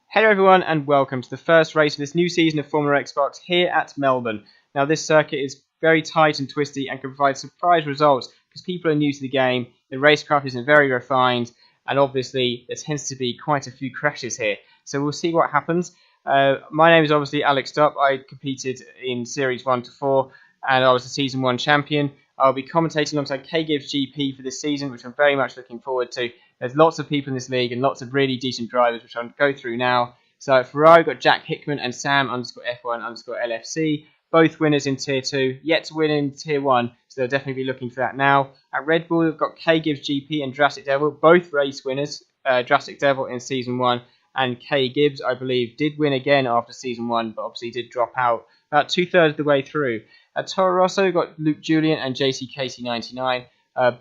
Hello everyone and welcome to the first race of this new season of FormulaXbox here at Melbourne. Now this circuit is very tight and twisty and can provide surprise results because people are new to the game, the racecraft isn't very refined, and obviously there tends to be quite a few crashes here. So we'll see what happens. My name is obviously Alex Stupp. I competed in Series 1 to 4 and I was the Season 1 champion. I'll be commentating alongside KGibbsGP for this season, which I'm very much looking forward to. There's lots of people in this league and lots of really decent drivers, which I'll go through now. So at Ferrari, we've got Jack Hickman and Sam_F1_LFC, both winners in Tier 2, yet to win in Tier 1, so they'll definitely be looking for that now. At Red Bull, we've got KGibbsGP and Drastic Devil, both race winners. Drastic Devil in Season 1, and KGibbs, I believe, did win again after Season 1, but obviously did drop out about 2/3 of the way through. At Toro Rosso, we've got lukejulyan and JCKC99,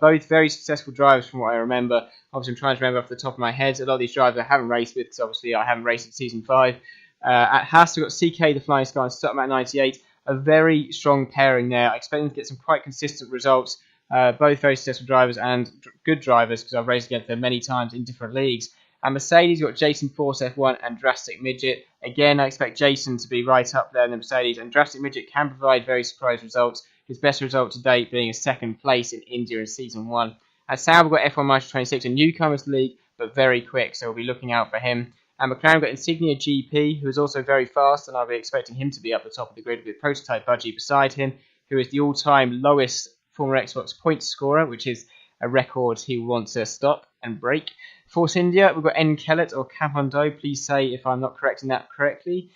both very successful drivers from what I remember. Obviously, I'm trying to remember off the top of my head. A lot of these drivers I haven't raced with because obviously I haven't raced in Season 5. At Haas, we've got CKTheFlyingScot and Stuttgart98, a very strong pairing there. I expect them to get some quite consistent results. Both very successful drivers and good drivers because I've raced against them many times in different leagues. And Mercedes, you've got Jason Force F1 and Drastic Midget. Again, I expect Jason to be right up there in the Mercedes, and Drastic Midget can provide very surprise results. His best result to date being a second place in India in Season 1. At Sauber, we've got F1 Maestro 26, a newcomer to the league, but very quick, so we'll be looking out for him. And McLaren, we've got Insignia GP, who is also very fast, and I'll be expecting him to be up the top of the grid with prototypBudgiE beside him, who is the all-time lowest FormulaXbox points scorer, which is a record he will want to stop and break. Force India, we've got N. Kellett or Capondo, please say if I'm not correcting that correctly.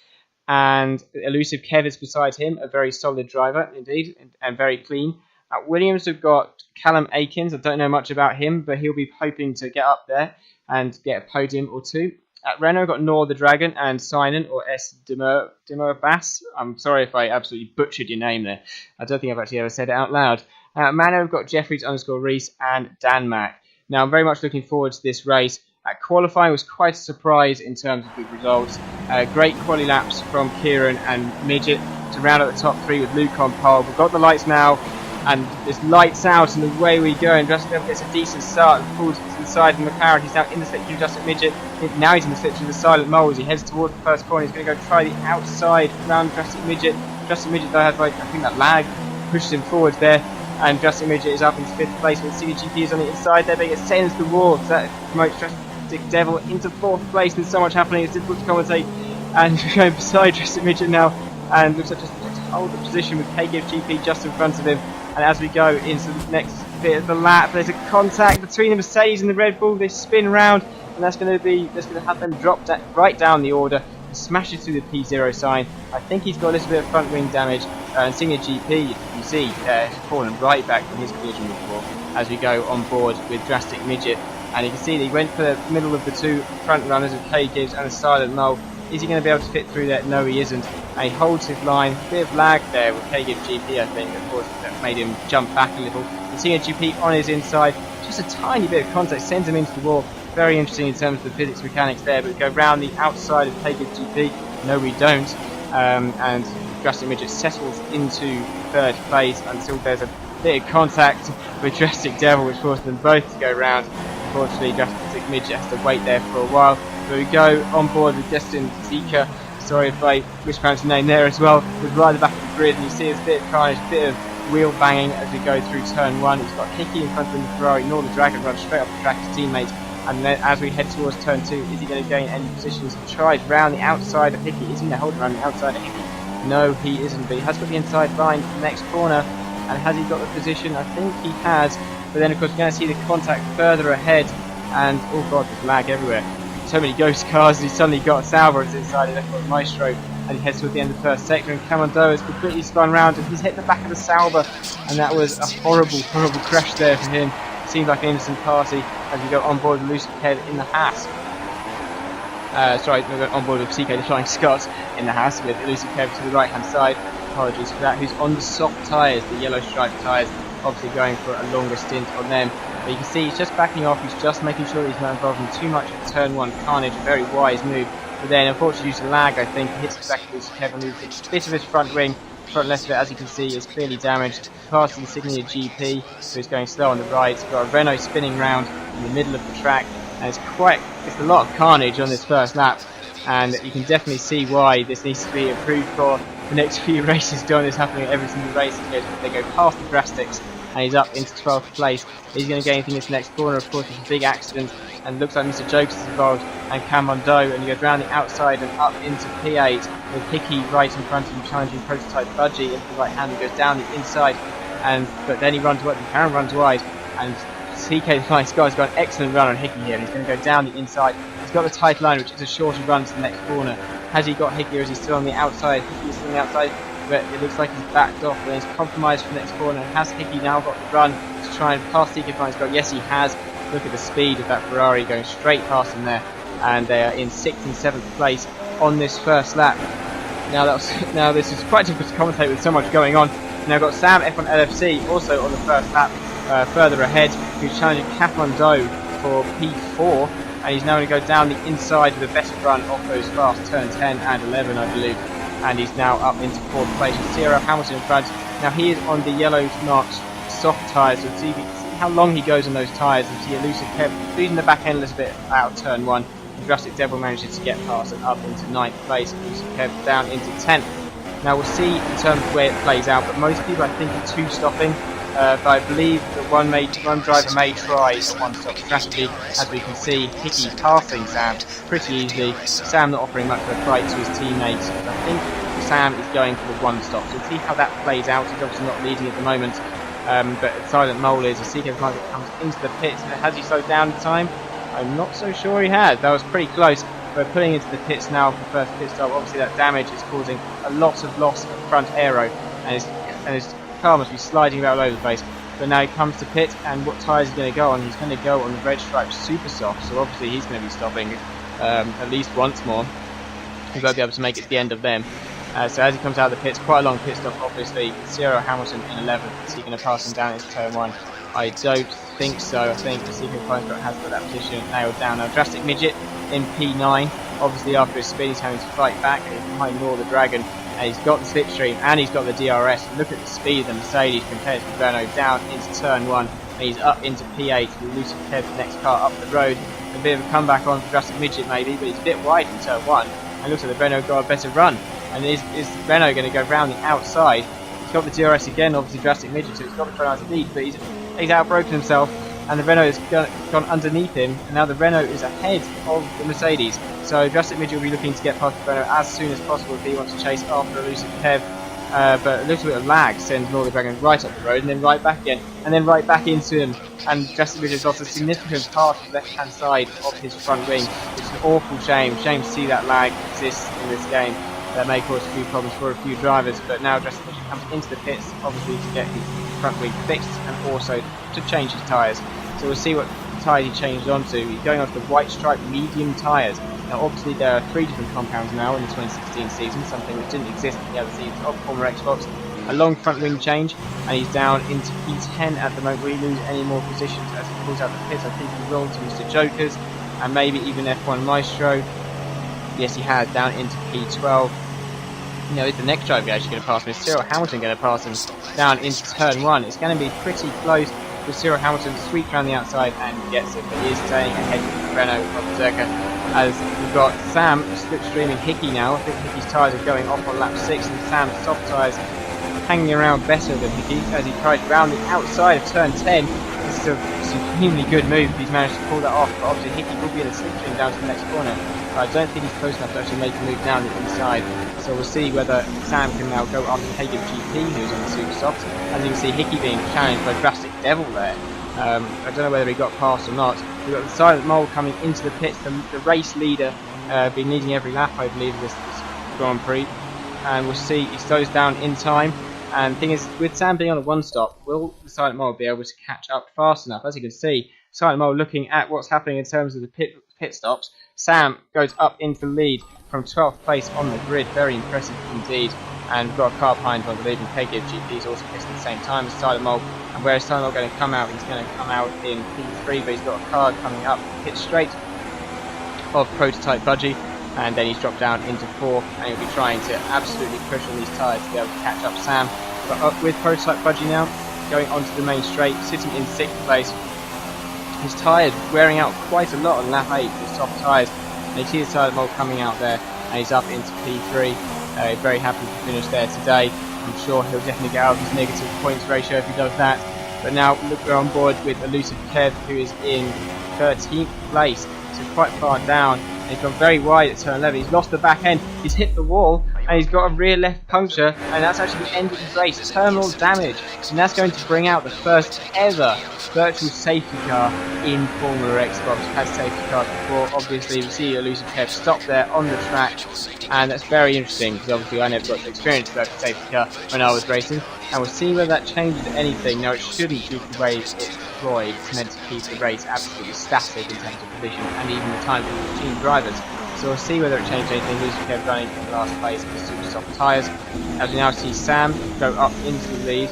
And ElusiveKev is beside him, a very solid driver indeed, and very clean. At Williams, we've got Callum Aikins. I don't know much about him, but he'll be hoping to get up there and get a podium or two. At Renault, we've got Nor the Dragon and Sinan or S. Dimur Bass. I'm sorry if I absolutely butchered your name there. I don't think I've actually ever said it out loud. At Mano, we've got Jeffries_Reese and Dan Mack. Now, I'm very much looking forward to this race. Qualifying was quite a surprise in terms of good results. Great quali laps from Kieran and Midget to round out the top 3 with Luke on pole. We've got the lights now, and it's lights out, and away we go. And Justin Devil gets a decent start and pulls to the side of McLaren. He's now in the slipstream of Justin Midget. Now he's in the slipstream of the Silent Mole as he heads towards the first corner. He's going to go try the outside round Justin Midget. Justin Midget, though, has, I think that lag pushes him forwards there. And Drastic Midget is up into 5th place, but CKTheFlyingScot is on the inside there, but he sends the wall. So that promotes Drastic Devil into 4th place. There's so much happening, it's difficult to commentate. And we're going beside Drastic Midget now, and looks like just to hold the position with KGibbsGP just in front of him. And as we go into the next bit of the lap, there's a contact between the Mercedes and the Red Bull. They spin round, and that's going to have them drop right down the order. Smashes through the P0 sign. I think he's got a little bit of front wing damage. Insignia GP, you see, has fallen right back from his collision before as we go on board with Drastic Midget. And you can see that he went for the middle of the two front runners of KGibbs and the Silent Mole. Is he going to be able to fit through that? No, he isn't. And he holds his line. A bit of lag there with KGibbsGP, I think. Of course, that made him jump back a little. Insignia GP on his inside. Just a tiny bit of contact sends him into the wall. Very interesting in terms of the physics mechanics there, but we go round the outside of KGibbsGP. No, we don't. And Drastic Midget settles into 3rd place until there's a bit of contact with Drastic Devil, which forces them both to go round. Unfortunately, Drastic Midget has to wait there for a while. But we go on board with Destin Zika. Sorry if I mispronounced the name there as well. We're right at the back of the grid, and you see there's a bit of carnage, a bit of wheel banging as we go through turn 1. He's got Hickey in front of him, the Ferrari, Nor the Dragon runs straight up the track to teammates. And then as we head towards turn 2, is he going to gain any positions? He tries round the outside of Hickey. Is he going to hold around the outside of Hickey? No, he isn't, but he has got the inside line for the next corner. And has he got the position? I think he has. But then, of course, we're going to see the contact further ahead. And, oh god, there's lag everywhere. So many ghost cars, and he's suddenly got Sauber on his inside, and then got Maestro. And he heads towards the end of the first sector, and Camondo has completely spun round, and he's hit the back of the Sauber. And that was a horrible, horrible crash there for him. Seems like an innocent party as we go on board with ElusiveKev in the Haas. Sorry, we're on board with CKTheFlyingScot in the Haas with ElusiveKev to the right hand side. Apologies for that. Who's on the soft tyres, the yellow striped tyres, obviously going for a longer stint on them. But you can see he's just backing off, he's just making sure he's not involved in too much of the turn 1 carnage, a very wise move. But then, unfortunately, due to lag, I think, he hits exactly ElusiveKev and loses a bit of his front wing. Front left of it, as you can see, is clearly damaged. Past the insignia GP, so he's going slow on the right. He's got a Renault spinning round in the middle of the track, and it's a lot of carnage on this first lap. And you can definitely see why this needs to be improved for the next few races. Don't this happening at every single race. They go past the drastics, and he's up into 12th place. He's going to get anything in this next corner. Of course, it's a big accident, and looks like Mr. Jokes is involved, and Camondo, and he goes round the outside and up into P8 with Hickey right in front of him, challenging prototypBudgiE into the right hand. He goes down the inside, but then he runs wide. Karen runs wide, and CKTheFlyingScot has got an excellent run on Hickey here. He's going to go down the inside. He's got the tight line, which is a shorter run to the next corner. Has he got Hickey, or is he still on the outside? Hickey is still on the outside, but it looks like he's backed off and he's compromised for the next corner. Has Hickey now got the run to try and pass CKTheFlyingScot? Yes, he has. Look at the speed of that Ferrari going straight past him there, and they are in 6th and 7th place on this first lap. Now this is quite difficult to commentate with so much going on. Now got Sam F1 LFC also on the first lap, further ahead, who's challenging Camondo for P4, and he's now going to go down the inside with a better run off those fast turn 10 and 11, I believe. And he's now up into 4th place with Sierra Hamilton in front. Now he is on the yellow marked soft tyres, so see how long he goes on those tyres, and see ElusiveKev losing the back end a little bit out of turn 1. And Drastic Devil manages to get past and up into 9th place. ElusiveKev down into 10th. Now we'll see in terms of where it plays out, but most people I think are 2-stopping. But I believe that one driver may try a 1-stop strategy. As we can see, Hickey passing Sam pretty easily. Sam not offering much of a fight to his teammates. I think Sam is going for the 1-stop. So we'll see how that plays out. He's obviously not leading at the moment. But Silent Mole is. As CKTheFlyingScot comes into the pits, has he slowed down in time? I'm not so sure he has. That was pretty close. But putting into the pits now for the first pit stop, obviously that damage is causing a lot of loss of front aero, and his car must be sliding about all over the place. But now he comes to pit, and what tyres is he going to go on? He's going to go on the red stripe super soft, so obviously he's going to be stopping at least once more. He won't be able to make it to the end of them. So as he comes out of the pits, quite a long pit stop obviously. Sierra Hamilton in 11th, is he going to pass him down into turn 1? I don't think so. I think the CKTheFlyingScot has got that position nailed down. Now Drastic Midget in P9, obviously after his spin he's having to fight back, and he's behind Law the Dragon, and he's got the slipstream and he's got the DRS. Look at the speed of the Mercedes compared to the Renault down into turn 1, and he's up into P8 with ElusiveKev, the next car up the road. A bit of a comeback on for Drastic Midget maybe, but he's a bit wide in turn 1, and looks like the Renault got a better run. And is Renault going to go round the outside? He's got the DRS again, obviously Drastic Midget, so he's got the front nice lead, but he's outbroken himself, and the Renault has gone underneath him, and now the Renault is ahead of the Mercedes. So Drastic Midget will be looking to get past the Renault as soon as possible if he wants to chase after ElusiveKev. But a little bit of lag sends Law the Dragon right up the road, and then right back again, and then right back into him. And Drastic Midget has lost a significant part of the left-hand side of his front wing. It's an awful shame. Shame to see that lag exist in this game. That may cause a few problems for a few drivers, but now Drastic Midget comes into the pits, obviously to get his front wing fixed and also to change his tyres. So we'll see what tyres he changed onto. He's going onto the white stripe medium tyres. Now obviously there are 3 different compounds now in the 2016 season, something that didn't exist in the other seasons of FormulaXbox. A long front wing change, and he's down into P10 at the moment. Will he lose any more positions as he pulls out the pits? I think he will to Mr. Jokers, and maybe even F1 Maestro. Yes, he has, down into P12. You know, is the next driver actually going to pass him? Is Cyril Hamilton going to pass him down into turn 1? It's going to be pretty close with Cyril Hamilton sweeps around the outside and gets it, but he is staying ahead of Renault of Zerka. As we've got Sam slipstreaming Hickey now. I think Hickey's tyres are going off on lap 6, and Sam's soft tyres hanging around better than Hickey as he tries round the outside of turn 10. This is a supremely good move. He's managed to pull that off, but obviously Hickey will be in a slipstream down to the next corner. I don't think he's close enough to actually make a move down the inside. So we'll see whether Sam can now go after KGibbsGP, who's on the super soft. As you can see, Hickey being challenged by Drastic Devil there. I don't know whether he got past or not. We've got the Silent Mole coming into the pits, the race leader, been leading every lap, I believe, this Grand Prix. And we'll see, he slows down in time. And the thing is, with Sam being on a 1-stop, will the Silent Mole be able to catch up fast enough? As you can see, Silent Mole looking at what's happening in terms of the pit stops. Sam goes up into the lead from 12th place on the grid. Very impressive indeed. and we've got a car behind him, I believe, and KGibbsGP is also pissing at the same time as Silent Mole. And where is Silent Mole going to come out? He's going to come out in P3, but he's got a car coming up, hit straight of prototypBudgiE, and then he's dropped down into 4th, and he'll be trying to absolutely push on these tyres to be able to catch up Sam. But up with prototypBudgiE now, going onto the main straight, sitting in 6th place. His tyres wearing out quite a lot on lap 8 with soft tyres. And you see the Silent Mole coming out there, and he's up into P3. Very happy to finish there today. I'm sure he'll definitely get out of his negative points ratio if he does that. But now look, we're on board with ElusiveKev, who is in 13th place, so quite far down. And he's gone very wide at turn 11. He's lost the back end. He's hit the wall, and he's got a rear left puncture, and that's actually the end of his race. Terminal damage, and that's going to bring out the first ever virtual safety car in FormulaXbox. We've had safety cars before, obviously. We see ElusiveKev stop there on the track, and that's very interesting because obviously I never got to experience the virtual safety car when I was racing. And we'll see whether that changes anything. Now, it shouldn't, due to the way it's deployed. It's meant to keep the race absolutely static in terms of position and even the time for the team drivers. So we'll see whether it changes anything. ElusiveKev running in last place with super soft tyres. As we now see Sam go up into the lead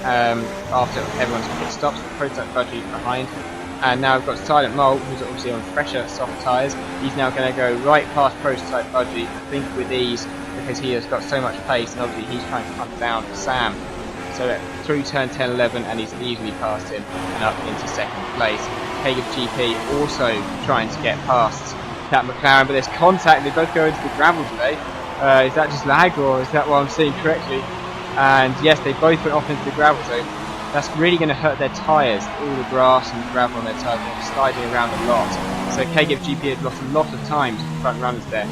after everyone's pit stops, with prototypBudgiE behind. And now we've got Silent Mole, who's obviously on fresher soft tyres. He's now going to go right past prototypBudgiE, I think with ease, because he has got so much pace, and obviously he's trying to hunt down Sam. So through turn 10, 11, and he's easily passed him and up into 2nd place. KGibbsGP also trying to get past that McLaren, but there's contact. They both go into the gravel today. Is that just lag, or is that what I'm seeing correctly? And yes, they both went off into the gravel, so that's really going to hurt their tyres. All the grass and the gravel on their tyres are sliding around a lot. So KGibbsGP has lost a lot of time to the front runners there.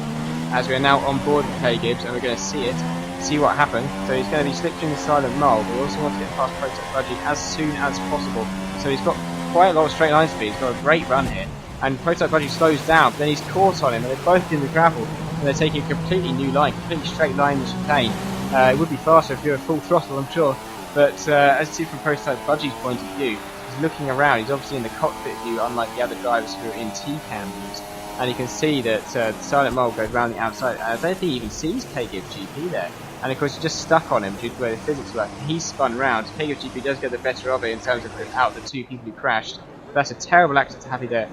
As we are now on board with KGibbs, and we're going to see what happens. So he's going to be slipstreaming the Silent Mole, but we also want to get past prototypBudgiE as soon as possible. So he's got quite a lot of straight line speed. He's got a great run here, and prototypBudgiE slows down, but then he's caught on him, and they're both in the gravel, and they're taking a completely new line, completely straight line in the chicane. It would be faster if you were full throttle, I'm sure, but as you see from prototypBudgie's point of view, he's looking around. He's obviously in the cockpit view, unlike the other drivers who are in T-cam views. And you can see that the Silent Mole goes around the outside, and I don't think he even sees KGibbsGP there. And of course, he's just stuck on him due to the way the physics work. He's spun round. KGibbsGP does get the better of it in terms of out the two people who crashed. But that's a terrible accident to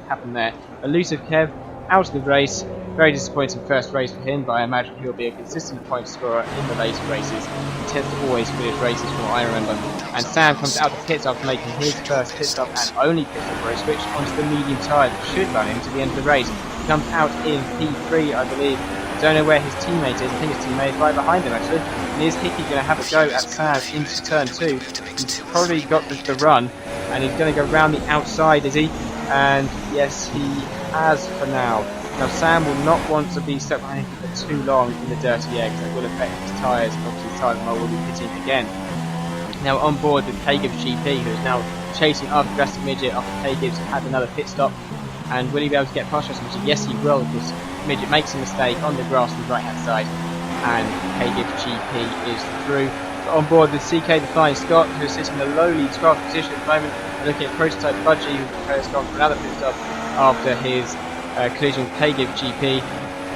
happen there. ElusiveKev out of the race. Very disappointing first race for him, but I imagine he'll be a consistent point scorer in the later races. He tends to always finish races from what I remember. And Sam comes out of the pits after making his first pit stop and only pit stop, where he switched onto the medium tyre that should run him to the end of the race. He comes out in P3, I believe. I don't know where his teammate is. I think his teammate is right behind him, actually. And is Hickey going to have a go at Sam into turn 2? He's probably got the run, and he's going to go round the outside, is he? And yes, he has for now. Now Sam will not want to be stuck behind him for too long in the dirty air, because it will affect his tyres, and obviously Silent Mole will be pitting again. Now on board with KGibbsGP, who is now chasing after Drastic Midget after KGibbs had another pit stop. And will he be able to get past Drastic Midget? Yes, he will, because Midget makes a mistake on the grass on the right hand side, and KGibbsGP is through. So on board with CKTheFlyingScot, who is sitting in the lowly 12th position at the moment, and looking at prototypBudgiE, who has gone for another pit stop after his collision with KGibbsGP,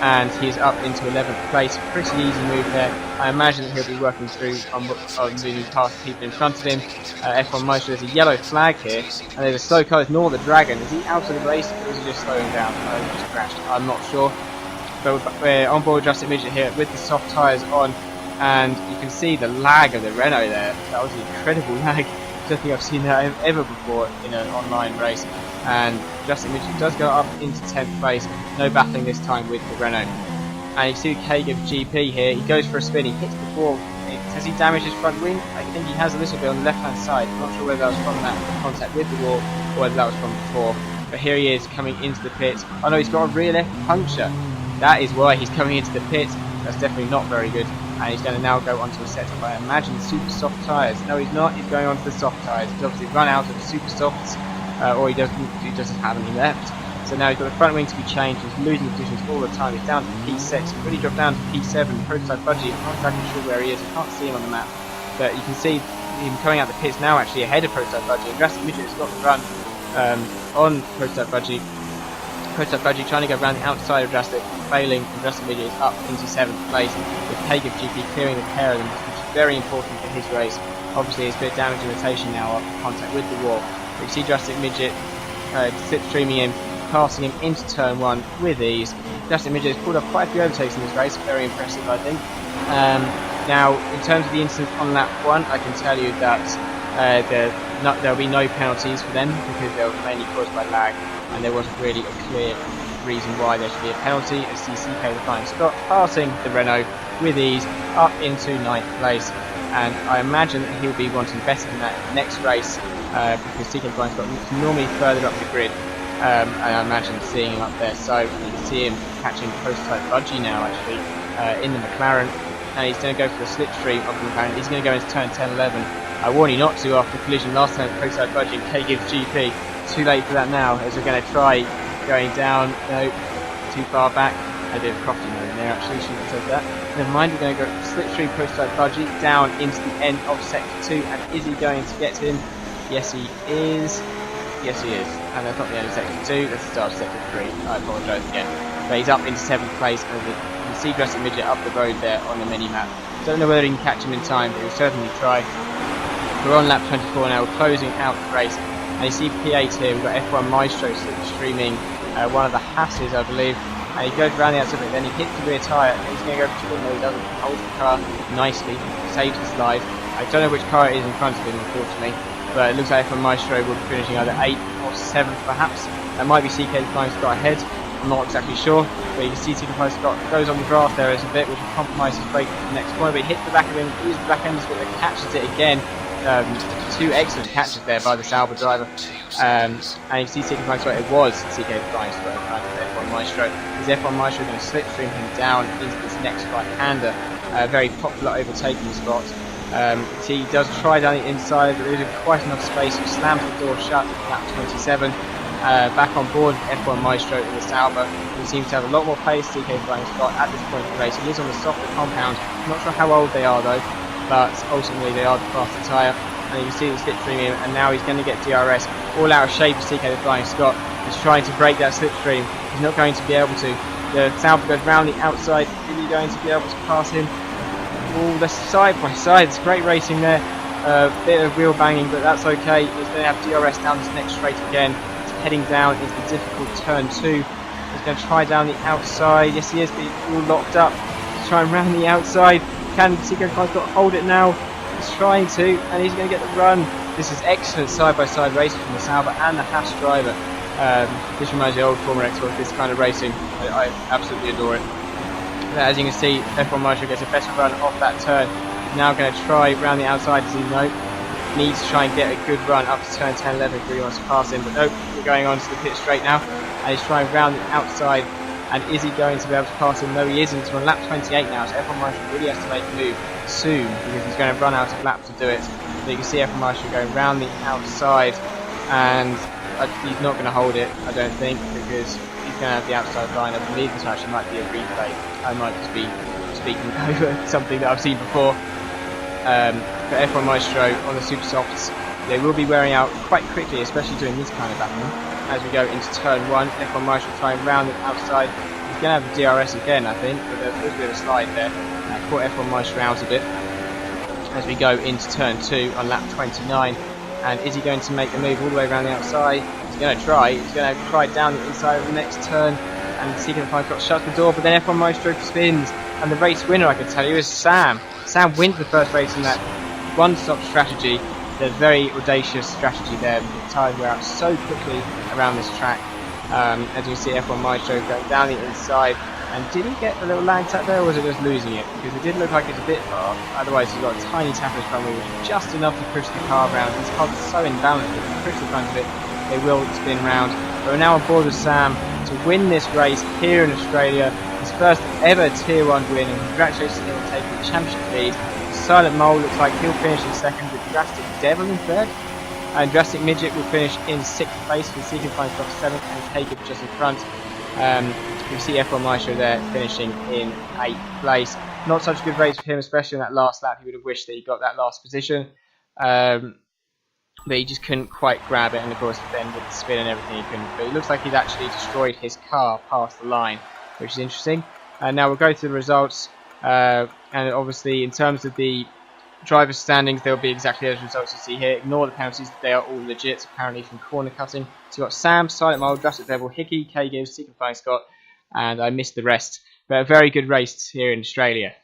and he's up into 11th place. Pretty easy move there. I imagine that he'll be working through on moving past people in front of him. F1 Maestro, there's a yellow flag here, and there's a slow car, Nor the Dragon. Is he out of the race, or is he just slowing down? He just crashed. I'm not sure. But we're on board Drastic Midget here with the soft tyres on, and you can see the lag of the Renault there. That was an incredible lag. I don't think I've seen that ever before in an online race. And Drastic Midget does go up into 10th place. No battling this time with the Renault. And you see KGibbsGP here. He goes for a spin. He hits the wall. Has he damaged his front wing? I think he has a little bit on the left hand side. I'm not sure whether that was from that contact with the wall or whether that was from before. But here he is coming into the pit. Oh no, he's got a rear left puncture. That is why he's coming into the pit. That's definitely not very good. And he's going to now go onto a setup, I imagine, super soft tyres. No, he's not. He's going onto the soft tyres. He's obviously run out of the super softs, or he doesn't have any left. So now he's got the front wing to be changed. He's losing positions all the time. He's down to P6. He's really dropped down to P7. prototypBudgiE, I'm not exactly sure where he is. I can't see him on the map. But you can see him coming out the pits now, actually ahead of prototypBudgiE. And Drastic Midget has got the run on prototypBudgiE. prototypBudgiE trying to go around the outside of Drastic, failing, and Drastic Midget is up into 7th place, with KGibbsGP clearing the pair of them, which is very important for his race. Obviously, it's a bit of damage and rotation now after contact with the wall. We see Drastic Midget slipstreaming him, passing him into turn 1 with ease. Drastic Midget has pulled off quite a few overtakes in this race, very impressive, I think. Now, in terms of the incidents on lap 1, I can tell you that there'll be no penalties for them because they were mainly caused by lag, and there wasn't really a clear reason why there should be a penalty. As CKTheFlyingScot passing the Renault with ease up into 9th place, and I imagine that he'll be wanting better than that in the next race because CKTheFlyingScot is normally further up the grid. And I imagine seeing him up there, so you can see him catching prototypBudgiE now actually in the McLaren, and he's going to go for the slipstream of the McLaren. He's going to go into turn 10-11. I warn you not to after the collision last time with prototypBudgiE and KGibbsGP. Too late for that now, as we're going to try going down. No, too far back. I did a crofty mode in there actually, shouldn't have said that. Never mind, we're going to go slipstream prototypBudgiE down into the end of sector 2, and is he going to get to him? Yes he is. Yes he is. And that's not the end of sector 2, that's the start of sector 3. I apologise again. But he's up into 7th place, and you can see Drastic Midget up the road there on the mini-map. Don't know whether he can catch him in time, but he'll certainly try. We're on lap 24 now, we're closing out the race. And you see P8 here, we've got F1 Maestro streaming one of the Hasses, I believe. And he goes around the outside, then he hits the rear tyre, and he's going to go for the no, he doesn't. Holds the car nicely, saves his life. I don't know which car it is in front of him, unfortunately. But it looks like F1 Maestro will be finishing either 8th or 7th perhaps. That might be CKTheFlyingScot ahead, I'm not exactly sure. But you can see CKTheFlyingScot goes on the draft there as a bit, which will compromise his break for the next corner. But he hits the back of him, uses the back end split, and catches it again. 2 excellent catches there by the Sauber driver. And you see CKTheFlyingScot, it was CKTheFlyingScot in front of F1 Maestro. Is F1 Maestro going to slipstream him down into this next right-hander? Very popular overtaking spot. He does try down the inside, but there isn't quite enough space. He slams the door shut at lap 27. Back on board F1 Maestro in the Sauber. He seems to have a lot more pace, CKTheFlyingScot, at this point in the race. He is on the softer compound. Not sure how old they are though, but ultimately they are the faster tyre. And you can see the slipstream here, and now he's going to get DRS. All out of shape for CKTheFlyingScot. He's trying to break that slipstream. He's not going to be able to. The Sauber goes round the outside. Is he going to be able to pass him? Oh, they're side by side. It's great racing there. Bit of wheel banging, but that's okay. He's going to have DRS down this next straight again. He's heading down into the difficult turn 2. He's going to try down the outside. Yes, he is, but he's all locked up. He's trying round the outside. Can CKTheFlyingScot hold it now? He's trying to, and he's going to get the run. This is excellent side-by-side racing from the Sauber and the Haas driver. This reminds me of old FormulaXbox, this kind of racing. I absolutely adore it. As you can see, F1 Maestro gets a better run off that turn. He's now going to try round the outside. Does he know? Needs to try and get a good run up to turn 10-11 if he wants to pass him. But nope, we're going on to the pit straight now. And he's trying round the outside. And is he going to be able to pass him? No, he isn't. We're on lap 28 now, so F1 Maestro really has to make a move soon because he's going to run out of laps to do it. So you can see F1 Maestro going round the outside, and he's not going to hold it, I don't think, because he's going to have the outside line. I believe this actually might be a replay. I might just be speaking over something that I've seen before. For F1 Maestro on the super softs, they will be wearing out quite quickly, especially doing this kind of battling. As we go into turn 1, F1 Maestro trying round the outside. He's going to have the DRS again, I think, but there's a bit of a slide there. Caught F1 Maestro out a bit. As we go into turn 2 on lap 29. And is he going to make the move all the way around the outside? He's going to try. He's going to try down the inside of the next turn. And CKTheFlyingScot shuts the door, but then F1 Maestro spins. And the race winner, I can tell you, is Sam. Sam wins the first race in that one-stop strategy. The very audacious strategy there. The tyres wear out so quickly around this track. As you can see, F1 Maestro going down the inside. And did he get a little lag tap there, or was it just losing it? Because it did look like it's a bit far. Otherwise, he's got a tiny tap of his front wheel, which is just enough to push the car around. His car's so imbalanced that if you push the front of it, they will spin round. But we're now on board with Sam to win this race here in Australia. His first ever Tier 1 win, and congratulations to him on taking the championship lead. Silent Mole looks like he'll finish in second, with Drastic Devil in third. And Drastic Midget will finish in 6th place, with CKTheFlyingScot 7th and KGibbs just in front. You see F1 Maestro there finishing in 8th place. Not such a good race for him, especially in that last lap. He would have wished that he got that last position. but he just couldn't quite grab it, and of course then with the spin and everything he couldn't. But it looks like he's actually destroyed his car past the line, which is interesting. And now we'll go through the results, and obviously in terms of the driver's standings, they'll be exactly as results you see here. Ignore the penalties, they are all legit apparently from corner cutting. So you've got Sam, Silent Mole, Drastic Devil, Hickey, KGibbs, CKTheFlyingScot, and I missed the rest. But a very good race here in Australia.